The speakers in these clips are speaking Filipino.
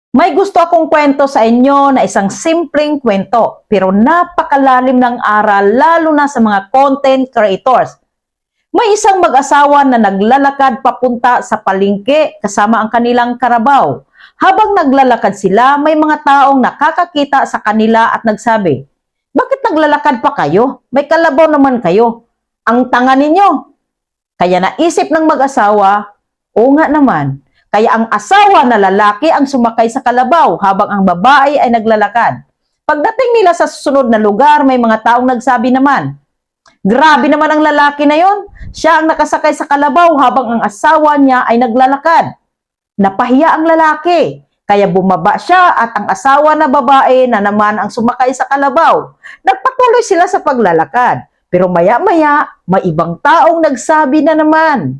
May gusto akong kwento sa inyo na isang simpleng kwento pero napakalalim ng aral lalo na sa mga content creators. May isang mag-asawa na naglalakad papunta sa palengke kasama ang kanilang karabaw. Habang naglalakad sila, may mga taong nakakakita sa kanila at nagsabi, "Bakit naglalakad pa kayo? May kalabaw naman kayo. Ang tanga ninyo." Kaya naisip ng mag-asawa, "O nga naman." Kaya ang asawa na lalaki ang sumakay sa kalabaw habang ang babae ay naglalakad. Pagdating nila sa susunod na lugar, may mga taong nagsabi naman, "Grabe naman ang lalaki na yon. Siya ang nakasakay sa kalabaw habang ang asawa niya ay naglalakad." Napahiya ang lalaki, kaya bumaba siya at ang asawa na babae na naman ang sumakay sa kalabaw. Nagpatuloy sila sa paglalakad, pero maya-maya may ibang taong nagsabi na naman,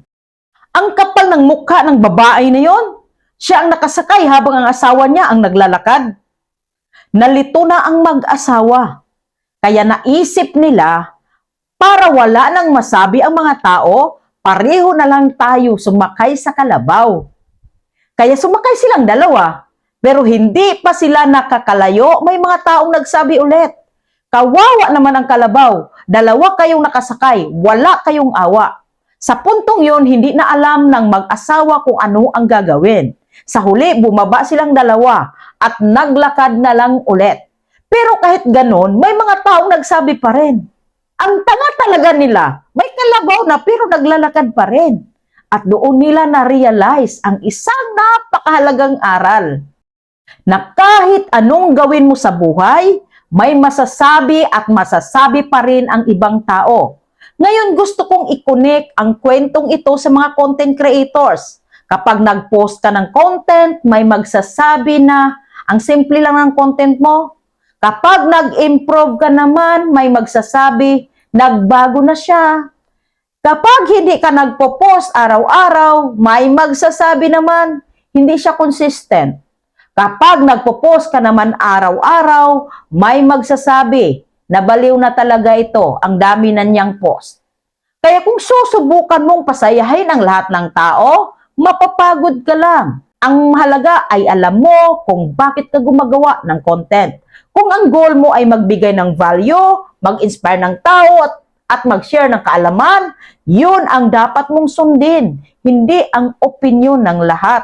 "Ang kapal ng mukha ng babae na yon. Siya ang nakasakay habang ang asawa niya ang naglalakad." Nalito na ang mag-asawa. Kaya naisip nila, para wala nang masabi ang mga tao, pareho na lang tayo sumakay sa kalabaw. Kaya sumakay silang dalawa. Pero hindi pa sila nakakalayo, may mga taong nagsabi ulit, "Kawawa naman ang kalabaw. Dalawa kayong nakasakay, wala kayong awa." Sa puntong yon, hindi na alam ng mag-asawa kung ano ang gagawin. Sa huli, bumaba silang dalawa at naglakad na lang ulit. Pero kahit ganon, may mga taong nagsabi pa rin, "Ang tanga talaga nila. May kalabaw na pero naglalakad pa rin." At doon nila na-realize ang isang napakahalagang aral, na kahit anong gawin mo sa buhay, may masasabi at masasabi pa rin ang ibang tao. Ngayon gusto kong i-connect ang kwentong ito sa mga content creators. Kapag nag-post ka ng content, may magsasabi na ang simple lang ng content mo. Kapag nag-improve ka naman, may magsasabi, nagbago na siya. Kapag hindi ka nagpo-post araw-araw, may magsasabi naman, hindi siya consistent. Kapag nagpo-post ka naman araw-araw, may magsasabi, nabaliw na talaga ito, ang dami na niyang post. Kaya kung susubukan mong pasayahin ang lahat ng tao, mapapagod ka lang. Ang mahalaga ay alam mo kung bakit ka gumagawa ng content. Kung ang goal mo ay magbigay ng value, mag-inspire ng tao at mag-share ng kaalaman, yun ang dapat mong sundin, hindi ang opinion ng lahat.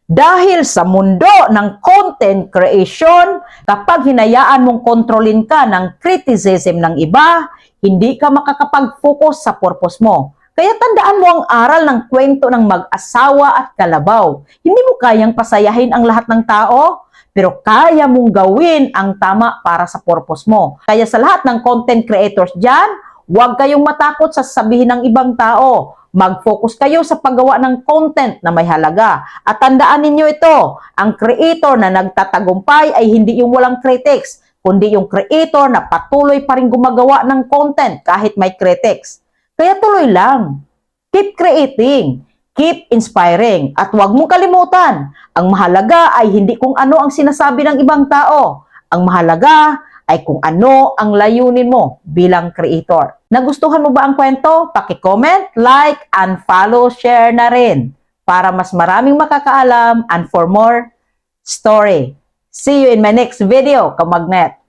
Dahil sa mundo ng content creation, kapag hinayaan mong kontrolin ka ng criticism ng iba, hindi ka makakapag-focus sa purpose mo. Kaya tandaan mo ang aral ng kwento ng mag-asawa at kalabaw. Hindi mo kayang pasayahin ang lahat ng tao, pero kaya mong gawin ang tama para sa purpose mo. Kaya sa lahat ng content creators dyan, huwag kayong matakot sa sabihin ng ibang tao. Mag-focus kayo sa paggawa ng content na may halaga. At tandaan ninyo ito, ang creator na nagtatagumpay ay hindi yung walang critics, kundi yung creator na patuloy pa rin gumagawa ng content kahit may critics. Kaya tuloy lang. Keep creating. Keep inspiring. At huwag mong kalimutan, ang mahalaga ay hindi kung ano ang sinasabi ng ibang tao. Ang mahalaga ay kung ano ang layunin mo bilang creator. Nagustuhan mo ba ang kwento? Paki-comment, like, and follow, share na rin para mas maraming makakaalam and for more story. See you in my next video, Kamagnet!